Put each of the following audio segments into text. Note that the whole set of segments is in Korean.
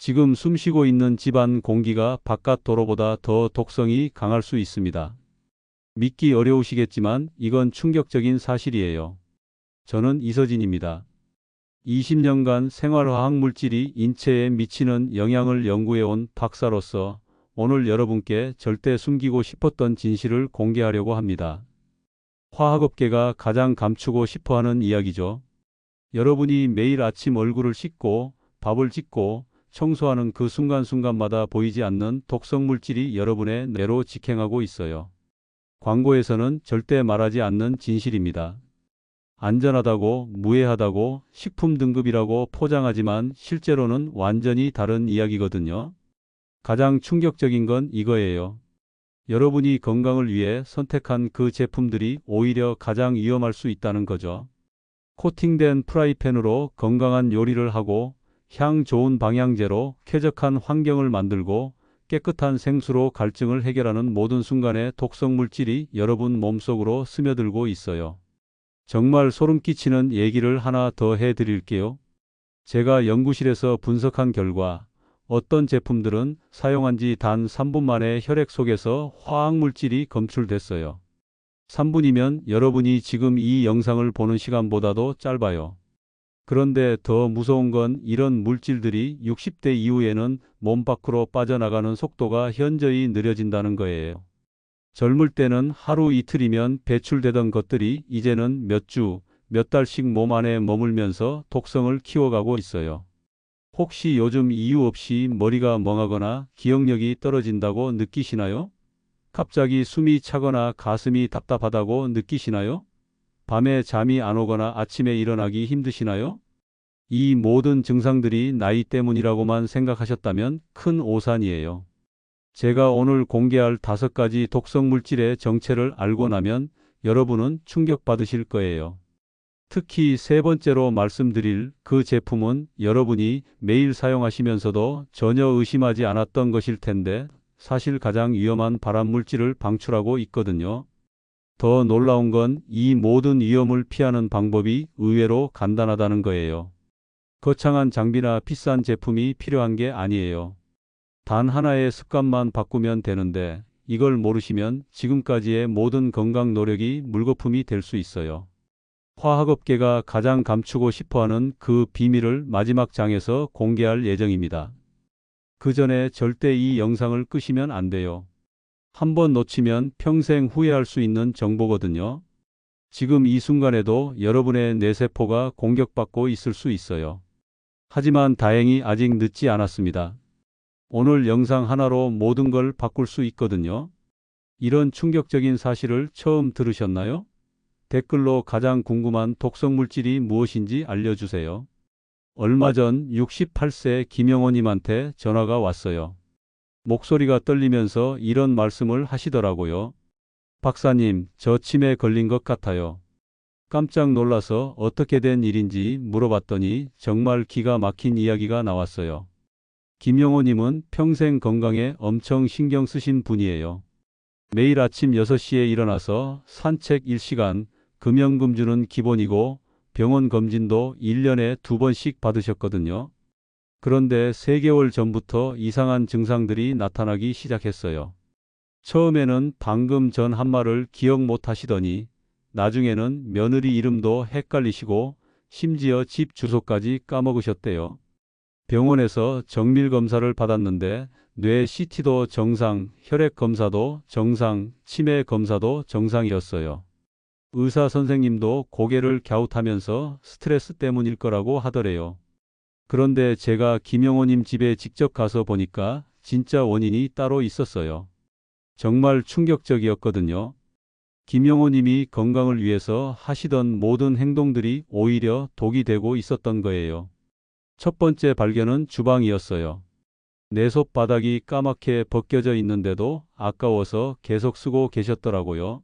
지금 숨쉬고 있는 집안 공기가 바깥 도로보다 더 독성이 강할 수 있습니다. 믿기 어려우시겠지만 이건 충격적인 사실이에요. 저는 이서진입니다. 20년간 생활화학 물질이 인체에 미치는 영향을 연구해온 박사로서 오늘 여러분께 절대 숨기고 싶었던 진실을 공개하려고 합니다. 화학업계가 가장 감추고 싶어하는 이야기죠. 여러분이 매일 아침 얼굴을 씻고 밥을 짓고 청소하는 그 순간순간마다 보이지 않는 독성 물질이 여러분의 뇌로 직행하고 있어요. 광고에서는 절대 말하지 않는 진실입니다. 안전하다고, 무해하다고, 식품 등급이라고 포장하지만 실제로는 완전히 다른 이야기거든요. 가장 충격적인 건 이거예요. 여러분이 건강을 위해 선택한 그 제품들이 오히려 가장 위험할 수 있다는 거죠. 코팅된 프라이팬으로 건강한 요리를 하고 향 좋은 방향제로 쾌적한 환경을 만들고 깨끗한 생수로 갈증을 해결하는 모든 순간에 독성 물질이 여러분 몸속으로 스며들고 있어요. 정말 소름 끼치는 얘기를 하나 더 해드릴게요. 제가 연구실에서 분석한 결과 어떤 제품들은 사용한 지 단 3분 만에 혈액 속에서 화학물질이 검출됐어요. 3분이면 여러분이 지금 이 영상을 보는 시간보다도 짧아요. 그런데 더 무서운 건 이런 물질들이 60대 이후에는 몸 밖으로 빠져나가는 속도가 현저히 느려진다는 거예요. 젊을 때는 하루 이틀이면 배출되던 것들이 이제는 몇 주, 몇 달씩 몸 안에 머물면서 독성을 키워가고 있어요. 혹시 요즘 이유 없이 머리가 멍하거나 기억력이 떨어진다고 느끼시나요? 갑자기 숨이 차거나 가슴이 답답하다고 느끼시나요? 밤에 잠이 안 오거나 아침에 일어나기 힘드시나요? 이 모든 증상들이 나이 때문이라고만 생각하셨다면 큰 오산이에요. 제가 오늘 공개할 5가지 독성 물질의 정체를 알고 나면 여러분은 충격받으실 거예요. 특히 세 번째로 말씀드릴 그 제품은 여러분이 매일 사용하시면서도 전혀 의심하지 않았던 것일 텐데 사실 가장 위험한 발암 물질을 방출하고 있거든요. 더 놀라운 건 이 모든 위험을 피하는 방법이 의외로 간단하다는 거예요. 거창한 장비나 비싼 제품이 필요한 게 아니에요. 단 하나의 습관만 바꾸면 되는데 이걸 모르시면 지금까지의 모든 건강 노력이 물거품이 될 수 있어요. 화학업계가 가장 감추고 싶어하는 그 비밀을 마지막 장에서 공개할 예정입니다. 그 전에 절대 이 영상을 끄시면 안 돼요. 한번 놓치면 평생 후회할 수 있는 정보거든요. 지금 이 순간에도 여러분의 뇌세포가 공격받고 있을 수 있어요. 하지만 다행히 아직 늦지 않았습니다. 오늘 영상 하나로 모든 걸 바꿀 수 있거든요. 이런 충격적인 사실을 처음 들으셨나요? 댓글로 가장 궁금한 독성 물질이 무엇인지 알려주세요. 얼마 전 68세 김영호님한테 전화가 왔어요. 목소리가 떨리면서 이런 말씀을 하시더라고요. 박사님, 저 치매 걸린 것 같아요. 깜짝 놀라서 어떻게 된 일인지 물어봤더니 정말 기가 막힌 이야기가 나왔어요. 김영호님은 평생 건강에 엄청 신경 쓰신 분이에요. 매일 아침 6시에 일어나서 산책 1시간, 금연금주는 기본이고 병원 검진도 1년에 2번씩 받으셨거든요. 그런데 3개월 전부터 이상한 증상들이 나타나기 시작했어요. 처음에는 방금 전 한 말을 기억 못 하시더니 나중에는 며느리 이름도 헷갈리시고 심지어 집 주소까지 까먹으셨대요. 병원에서 정밀 검사를 받았는데 뇌 CT도 정상, 혈액 검사도 정상, 치매 검사도 정상이었어요. 의사 선생님도 고개를 갸웃하면서 스트레스 때문일 거라고 하더래요. 그런데 제가 김영호님 집에 직접 가서 보니까 진짜 원인이 따로 있었어요. 정말 충격적이었거든요. 김영호님이 건강을 위해서 하시던 모든 행동들이 오히려 독이 되고 있었던 거예요. 첫 번째 발견은 주방이었어요. 내솥 바닥이 까맣게 벗겨져 있는데도 아까워서 계속 쓰고 계셨더라고요.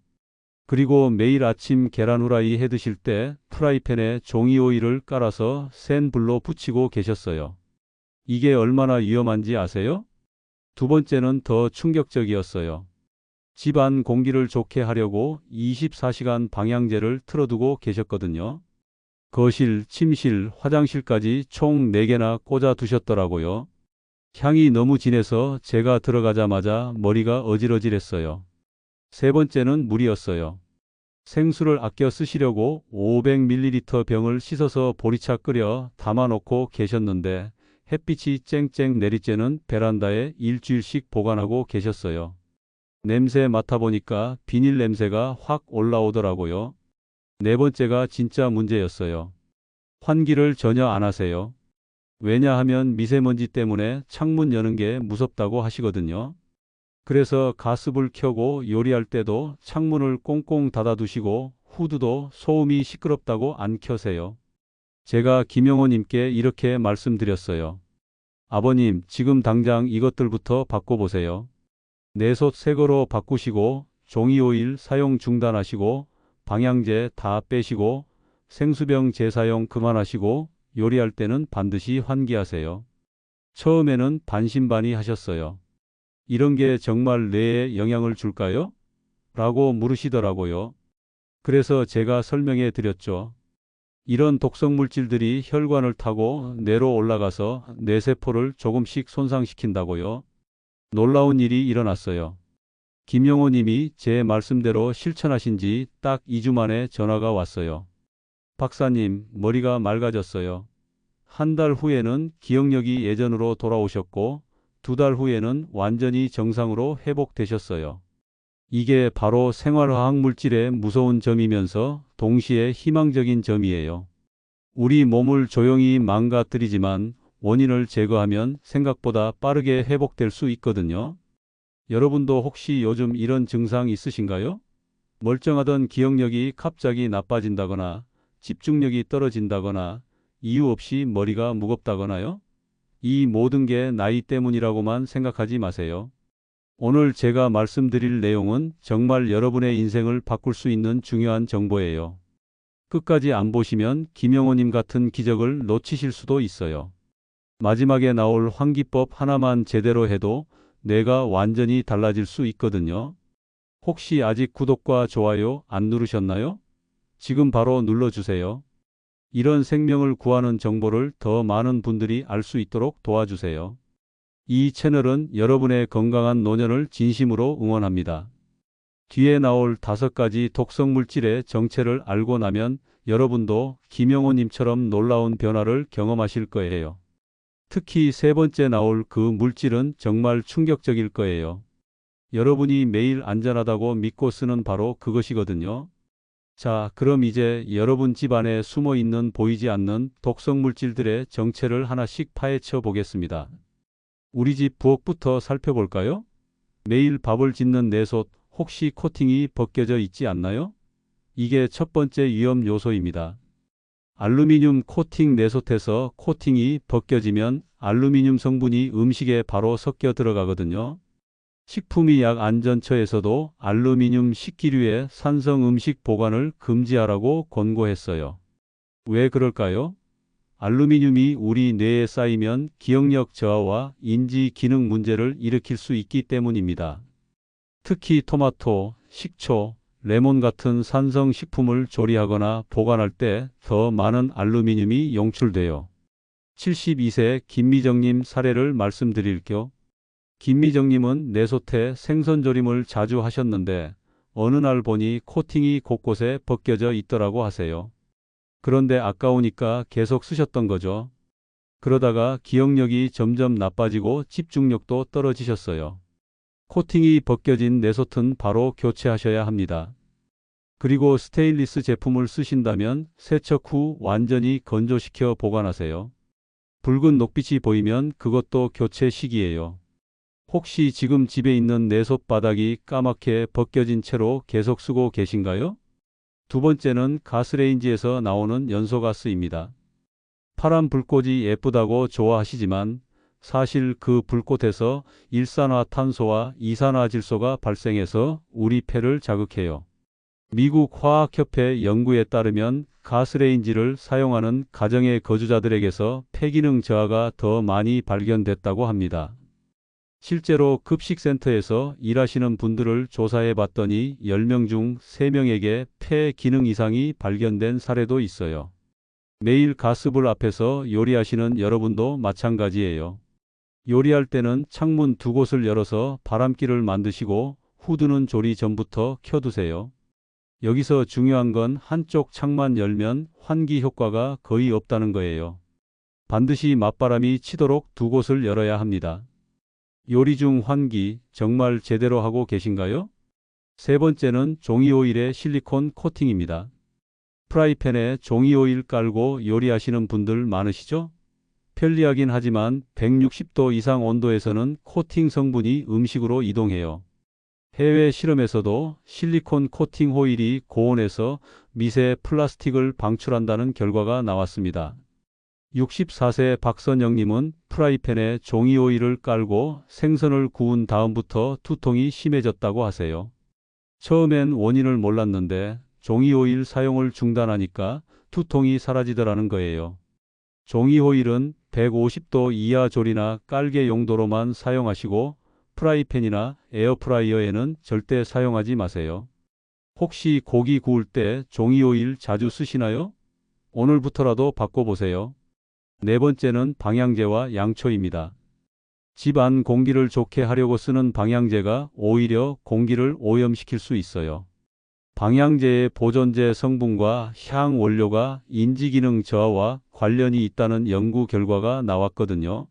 그리고 매일 아침 계란 후라이 해 드실 때 프라이팬에 종이 오일을 깔아서 센 불로 붙이고 계셨어요. 이게 얼마나 위험한지 아세요? 두 번째는 더 충격적이었어요. 집안 공기를 좋게 하려고 24시간 방향제를 틀어두고 계셨거든요. 거실, 침실, 화장실까지 총 4개나 꽂아 두셨더라고요. 향이 너무 진해서 제가 들어가자마자 머리가 어질어질했어요. 세 번째는 물이었어요. 생수를 아껴 쓰시려고 500ml 병을 씻어서 보리차 끓여 담아놓고 계셨는데 햇빛이 쨍쨍 내리쬐는 베란다에 일주일씩 보관하고 계셨어요. 냄새 맡아보니까 비닐 냄새가 확 올라오더라고요. 네 번째가 진짜 문제였어요. 환기를 전혀 안 하세요. 왜냐하면 미세먼지 때문에 창문 여는 게 무섭다고 하시거든요. 그래서 가스불 켜고 요리할 때도 창문을 꽁꽁 닫아두시고 후드도 소음이 시끄럽다고 안 켜세요. 제가 김영호님께 이렇게 말씀드렸어요. 아버님, 지금 당장 이것들부터 바꿔보세요. 내솥 새 거로 바꾸시고 종이오일 사용 중단하시고 방향제 다 빼시고 생수병 재사용 그만하시고 요리할 때는 반드시 환기하세요. 처음에는 반신반의하셨어요. 이런 게 정말 뇌에 영향을 줄까요? 라고 물으시더라고요. 그래서 제가 설명해 드렸죠. 이런 독성 물질들이 혈관을 타고 뇌로 올라가서 뇌세포를 조금씩 손상시킨다고요. 놀라운 일이 일어났어요. 김영호 님이 제 말씀대로 실천하신 지 딱 2주 만에 전화가 왔어요. 박사님, 머리가 맑아졌어요. 한 달 후에는 기억력이 예전으로 돌아오셨고, 2달 후에는 완전히 정상으로 회복되셨어요. 이게 바로 생활화학 물질의 무서운 점이면서 동시에 희망적인 점이에요. 우리 몸을 조용히 망가뜨리지만 원인을 제거하면 생각보다 빠르게 회복될 수 있거든요. 여러분도 혹시 요즘 이런 증상 있으신가요? 멀쩡하던 기억력이 갑자기 나빠진다거나 집중력이 떨어진다거나 이유 없이 머리가 무겁다거나요? 이 모든 게 나이 때문이라고만 생각하지 마세요. 오늘 제가 말씀드릴 내용은 정말 여러분의 인생을 바꿀 수 있는 중요한 정보예요. 끝까지 안 보시면 김영호님 같은 기적을 놓치실 수도 있어요. 마지막에 나올 환기법 하나만 제대로 해도 뇌가 완전히 달라질 수 있거든요. 혹시 아직 구독과 좋아요 안 누르셨나요? 지금 바로 눌러주세요. 이런 생명을 구하는 정보를 더 많은 분들이 알 수 있도록 도와주세요. 이 채널은 여러분의 건강한 노년을 진심으로 응원합니다. 뒤에 나올 5가지 독성 물질의 정체를 알고 나면 여러분도 김영호님처럼 놀라운 변화를 경험하실 거예요. 특히 세 번째 나올 그 물질은 정말 충격적일 거예요. 여러분이 매일 안전하다고 믿고 쓰는 바로 그것이거든요. 자, 그럼 이제 여러분 집안에 숨어 있는 보이지 않는 독성 물질들의 정체를 하나씩 파헤쳐 보겠습니다. 우리 집 부엌부터 살펴볼까요? 매일 밥을 짓는 내솥, 혹시 코팅이 벗겨져 있지 않나요? 이게 첫 번째 위험 요소입니다. 알루미늄 코팅 내솥에서 코팅이 벗겨지면 알루미늄 성분이 음식에 바로 섞여 들어가거든요. 식품의약안전처에서도 알루미늄 식기류의 산성 음식 보관을 금지하라고 권고했어요. 왜 그럴까요? 알루미늄이 우리 뇌에 쌓이면 기억력 저하와 인지 기능 문제를 일으킬 수 있기 때문입니다. 특히 토마토, 식초, 레몬 같은 산성 식품을 조리하거나 보관할 때 더 많은 알루미늄이 용출돼요. 72세 김미정님 사례를 말씀드릴게요. 김미정님은 내솥에 생선조림을 자주 하셨는데 어느 날 보니 코팅이 곳곳에 벗겨져 있더라고 하세요. 그런데 아까우니까 계속 쓰셨던 거죠. 그러다가 기억력이 점점 나빠지고 집중력도 떨어지셨어요. 코팅이 벗겨진 내솥은 바로 교체하셔야 합니다. 그리고 스테인리스 제품을 쓰신다면 세척 후 완전히 건조시켜 보관하세요. 붉은 녹빛이 보이면 그것도 교체 시기예요. 혹시 지금 집에 있는 내솥 바닥이 까맣게 벗겨진 채로 계속 쓰고 계신가요? 두 번째는 가스레인지에서 나오는 연소가스입니다. 파란 불꽃이 예쁘다고 좋아하시지만 사실 그 불꽃에서 일산화탄소와 이산화질소가 발생해서 우리 폐를 자극해요. 미국 화학협회 연구에 따르면 가스레인지를 사용하는 가정의 거주자들에게서 폐기능 저하가 더 많이 발견됐다고 합니다. 실제로 급식센터에서 일하시는 분들을 조사해 봤더니 10명 중 3명에게 폐 기능 이상이 발견된 사례도 있어요. 매일 가스불 앞에서 요리하시는 여러분도 마찬가지예요. 요리할 때는 창문 두 곳을 열어서 바람길을 만드시고 후드는 조리 전부터 켜두세요. 여기서 중요한 건 한쪽 창만 열면 환기 효과가 거의 없다는 거예요. 반드시 맞바람이 치도록 두 곳을 열어야 합니다. 요리 중 환기 정말 제대로 하고 계신가요? 세 번째는 종이오일의 실리콘 코팅입니다. 프라이팬에 종이오일 깔고 요리하시는 분들 많으시죠? 편리하긴 하지만 160도 이상 온도에서는 코팅 성분이 음식으로 이동해요. 해외 실험에서도 실리콘 코팅 호일이 고온에서 미세 플라스틱을 방출한다는 결과가 나왔습니다. 64세 박선영님은 프라이팬에 종이오일을 깔고 생선을 구운 다음부터 두통이 심해졌다고 하세요. 처음엔 원인을 몰랐는데 종이오일 사용을 중단하니까 두통이 사라지더라는 거예요. 종이오일은 150도 이하 조리나 깔개 용도로만 사용하시고 프라이팬이나 에어프라이어에는 절대 사용하지 마세요. 혹시 고기 구울 때 종이오일 자주 쓰시나요? 오늘부터라도 바꿔보세요. 네 번째는 방향제와 양초입니다. 집 안 공기를 좋게 하려고 쓰는 방향제가 오히려 공기를 오염시킬 수 있어요. 방향제의 보존제 성분과 향 원료가 인지기능 저하와 관련이 있다는 연구 결과가 나왔거든요.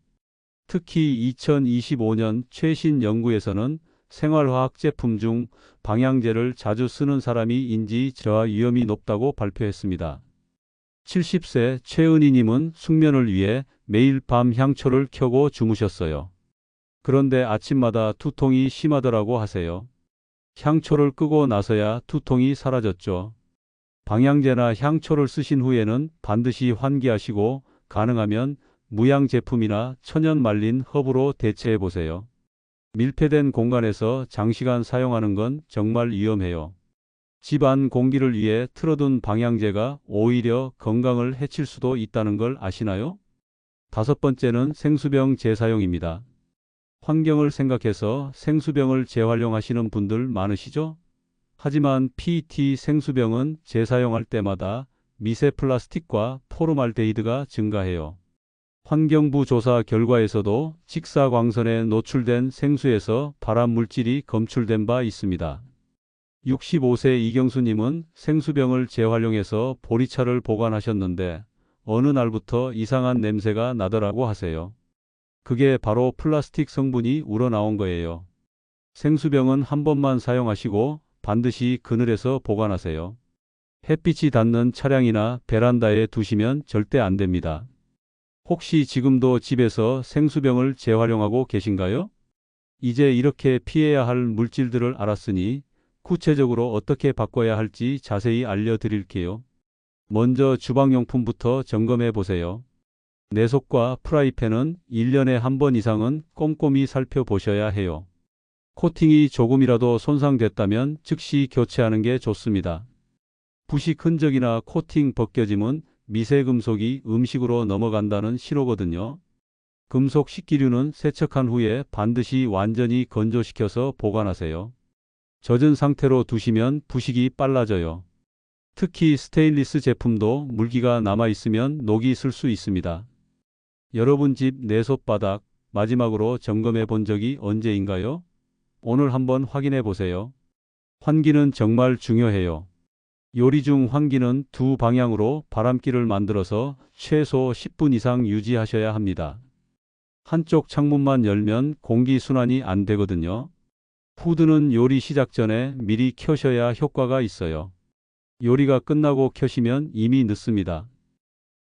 특히 2025년 최신 연구에서는 생활화학 제품 중 방향제를 자주 쓰는 사람이 인지 저하 위험이 높다고 발표했습니다. 70세 최은희님은 숙면을 위해 매일 밤 향초를 켜고 주무셨어요. 그런데 아침마다 두통이 심하더라고 하세요. 향초를 끄고 나서야 두통이 사라졌죠. 방향제나 향초를 쓰신 후에는 반드시 환기하시고 가능하면 무향 제품이나 천연 말린 허브로 대체해 보세요. 밀폐된 공간에서 장시간 사용하는 건 정말 위험해요. 집 안 공기를 위해 틀어둔 방향제가 오히려 건강을 해칠 수도 있다는 걸 아시나요? 다섯 번째는 생수병 재사용입니다. 환경을 생각해서 생수병을 재활용하시는 분들 많으시죠? 하지만 PET 생수병은 재사용할 때마다 미세 플라스틱과 포르말데히드가 증가해요. 환경부 조사 결과에서도 직사광선에 노출된 생수에서 발암 물질이 검출된 바 있습니다. 65세 이경수님은 생수병을 재활용해서 보리차를 보관하셨는데 어느 날부터 이상한 냄새가 나더라고 하세요. 그게 바로 플라스틱 성분이 우러나온 거예요. 생수병은 한 번만 사용하시고 반드시 그늘에서 보관하세요. 햇빛이 닿는 차량이나 베란다에 두시면 절대 안 됩니다. 혹시 지금도 집에서 생수병을 재활용하고 계신가요? 이제 이렇게 피해야 할 물질들을 알았으니 구체적으로 어떻게 바꿔야 할지 자세히 알려드릴게요. 먼저 주방용품부터 점검해 보세요. 내속과 프라이팬은 1년에 한 번 이상은 꼼꼼히 살펴보셔야 해요. 코팅이 조금이라도 손상됐다면 즉시 교체하는 게 좋습니다. 부식 흔적이나 코팅 벗겨짐은 미세금속이 음식으로 넘어간다는 신호거든요. 금속 식기류는 세척한 후에 반드시 완전히 건조시켜서 보관하세요. 젖은 상태로 두시면 부식이 빨라져요. 특히 스테인리스 제품도 물기가 남아있으면 녹이 슬 수 있습니다. 여러분 집 내솥바닥 마지막으로 점검해 본 적이 언제인가요? 오늘 한번 확인해 보세요. 환기는 정말 중요해요. 요리 중 환기는 두 방향으로 바람길을 만들어서 최소 10분 이상 유지하셔야 합니다. 한쪽 창문만 열면 공기 순환이 안 되거든요. 후드는 요리 시작 전에 미리 켜셔야 효과가 있어요. 요리가 끝나고 켜시면 이미 늦습니다.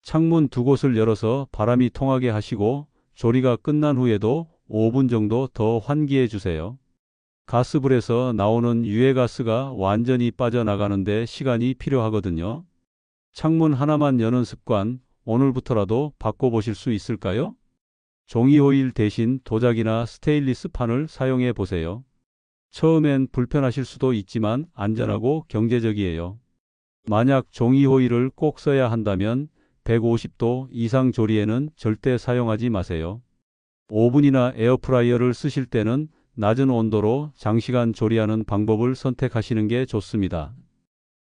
창문 두 곳을 열어서 바람이 통하게 하시고 조리가 끝난 후에도 5분 정도 더 환기해 주세요. 가스불에서 나오는 유해가스가 완전히 빠져나가는데 시간이 필요하거든요. 창문 하나만 여는 습관, 오늘부터라도 바꿔보실 수 있을까요? 종이오일 대신 도자기나 스테인리스 판을 사용해 보세요. 처음엔 불편하실 수도 있지만 안전하고 경제적이에요. 만약 종이오일을 꼭 써야 한다면 150도 이상 조리에는 절대 사용하지 마세요. 오븐이나 에어프라이어를 쓰실 때는 낮은 온도로 장시간 조리하는 방법을 선택하시는 게 좋습니다.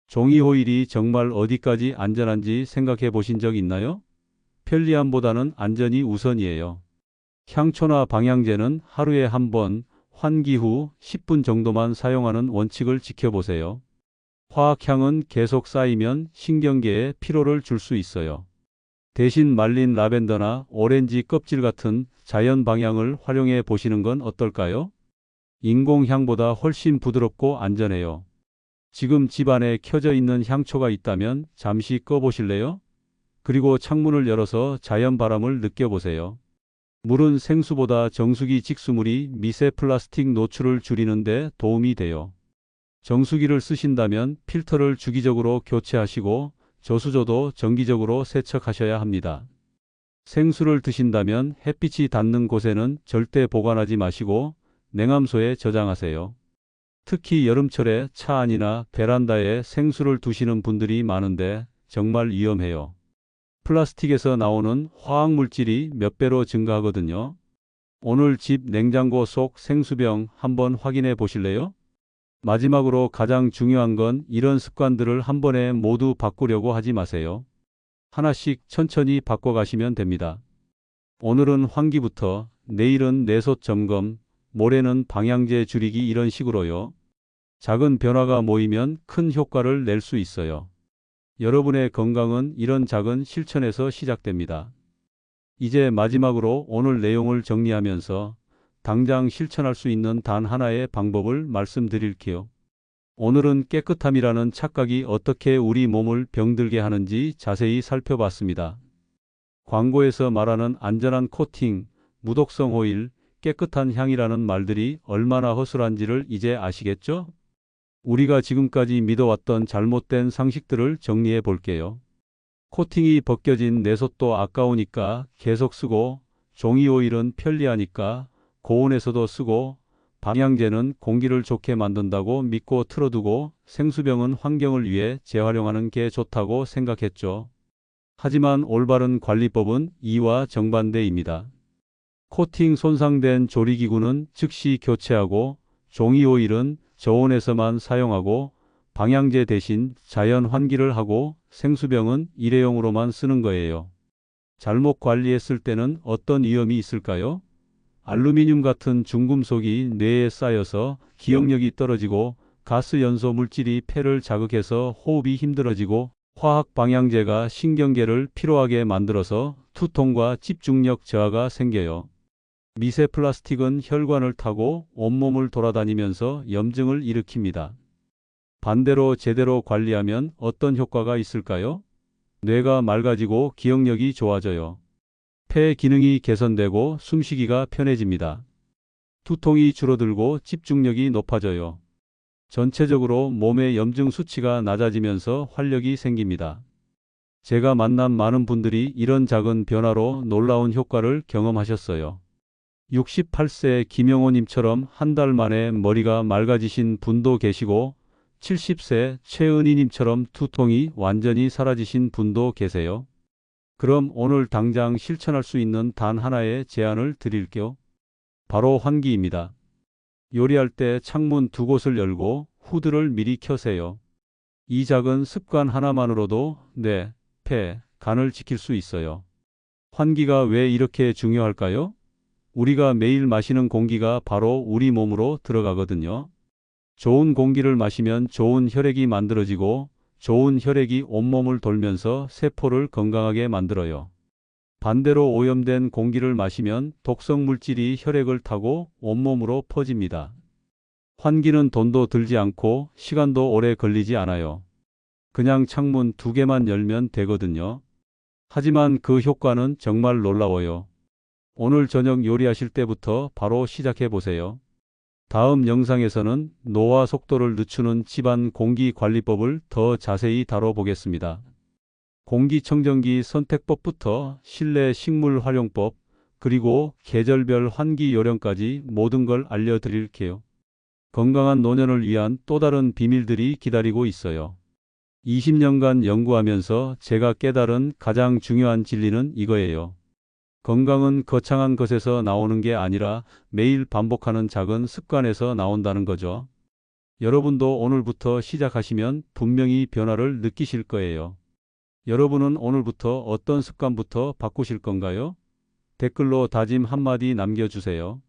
종이오일이 정말 어디까지 안전한지 생각해 보신 적 있나요? 편리함보다는 안전이 우선이에요. 향초나 방향제는 하루에 한 번, 환기 후 10분 정도만 사용하는 원칙을 지켜보세요. 화학향은 계속 쌓이면 신경계에 피로를 줄 수 있어요. 대신 말린 라벤더나 오렌지 껍질 같은 자연 방향을 활용해 보시는 건 어떨까요? 인공향보다 훨씬 부드럽고 안전해요. 지금 집안에 켜져 있는 향초가 있다면 잠시 꺼보실래요? 그리고 창문을 열어서 자연 바람을 느껴보세요. 물은 생수보다 정수기 직수물이 미세 플라스틱 노출을 줄이는 데 도움이 돼요. 정수기를 쓰신다면 필터를 주기적으로 교체하시고 저수조도 정기적으로 세척하셔야 합니다. 생수를 드신다면 햇빛이 닿는 곳에는 절대 보관하지 마시고 냉암소에 저장하세요. 특히 여름철에 차 안이나 베란다에 생수를 두시는 분들이 많은데 정말 위험해요. 플라스틱에서 나오는 화학 물질이 몇 배로 증가하거든요. 오늘 집 냉장고 속 생수병 한번 확인해 보실래요? 마지막으로 가장 중요한 건 이런 습관들을 한 번에 모두 바꾸려고 하지 마세요. 하나씩 천천히 바꿔가시면 됩니다. 오늘은 환기부터, 내일은 내솥 점검, 모레는 방향제 줄이기 이런 식으로요. 작은 변화가 모이면 큰 효과를 낼 수 있어요. 여러분의 건강은 이런 작은 실천에서 시작됩니다. 이제 마지막으로 오늘 내용을 정리하면서 당장 실천할 수 있는 단 하나의 방법을 말씀드릴게요. 오늘은 깨끗함이라는 착각이 어떻게 우리 몸을 병들게 하는지 자세히 살펴봤습니다. 광고에서 말하는 안전한 코팅, 무독성 오일, 깨끗한 향이라는 말들이 얼마나 허술한지를 이제 아시겠죠? 우리가 지금까지 믿어왔던 잘못된 상식들을 정리해 볼게요. 코팅이 벗겨진 내솥도 아까우니까 계속 쓰고, 종이 오일은 편리하니까 고온에서도 쓰고, 방향제는 공기를 좋게 만든다고 믿고 틀어두고, 생수병은 환경을 위해 재활용하는 게 좋다고 생각했죠. 하지만 올바른 관리법은 이와 정반대입니다. 코팅 손상된 조리기구는 즉시 교체하고, 종이 오일은 저온에서만 사용하고, 방향제 대신 자연 환기를 하고, 생수병은 일회용으로만 쓰는 거예요. 잘못 관리했을 때는 어떤 위험이 있을까요? 알루미늄 같은 중금속이 뇌에 쌓여서 기억력이 떨어지고, 가스 연소 물질이 폐를 자극해서 호흡이 힘들어지고, 화학 방향제가 신경계를 피로하게 만들어서 두통과 집중력 저하가 생겨요. 미세 플라스틱은 혈관을 타고 온몸을 돌아다니면서 염증을 일으킵니다. 반대로 제대로 관리하면 어떤 효과가 있을까요? 뇌가 맑아지고 기억력이 좋아져요. 폐 기능이 개선되고 숨쉬기가 편해집니다. 두통이 줄어들고 집중력이 높아져요. 전체적으로 몸의 염증 수치가 낮아지면서 활력이 생깁니다. 제가 만난 많은 분들이 이런 작은 변화로 놀라운 효과를 경험하셨어요. 68세 김영호님처럼 한 달 만에 머리가 맑아지신 분도 계시고 70세 최은희님처럼 두통이 완전히 사라지신 분도 계세요. 그럼 오늘 당장 실천할 수 있는 단 하나의 제안을 드릴게요. 바로 환기입니다. 요리할 때 창문 두 곳을 열고 후드를 미리 켜세요. 이 작은 습관 하나만으로도 뇌, 폐, 간을 지킬 수 있어요. 환기가 왜 이렇게 중요할까요? 우리가 매일 마시는 공기가 바로 우리 몸으로 들어가거든요. 좋은 공기를 마시면 좋은 혈액이 만들어지고 좋은 혈액이 온몸을 돌면서 세포를 건강하게 만들어요. 반대로 오염된 공기를 마시면 독성 물질이 혈액을 타고 온몸으로 퍼집니다. 환기는 돈도 들지 않고 시간도 오래 걸리지 않아요. 그냥 창문 두 개만 열면 되거든요. 하지만 그 효과는 정말 놀라워요. 오늘 저녁 요리하실 때부터 바로 시작해 보세요. 다음 영상에서는 노화 속도를 늦추는 집안 공기 관리법을 더 자세히 다뤄보겠습니다. 공기청정기 선택법부터 실내 식물 활용법, 그리고 계절별 환기 요령까지 모든 걸 알려드릴게요. 건강한 노년을 위한 또 다른 비밀들이 기다리고 있어요. 20년간 연구하면서 제가 깨달은 가장 중요한 진리는 이거예요. 건강은 거창한 것에서 나오는 게 아니라 매일 반복하는 작은 습관에서 나온다는 거죠. 여러분도 오늘부터 시작하시면 분명히 변화를 느끼실 거예요. 여러분은 오늘부터 어떤 습관부터 바꾸실 건가요? 댓글로 다짐 한마디 남겨주세요.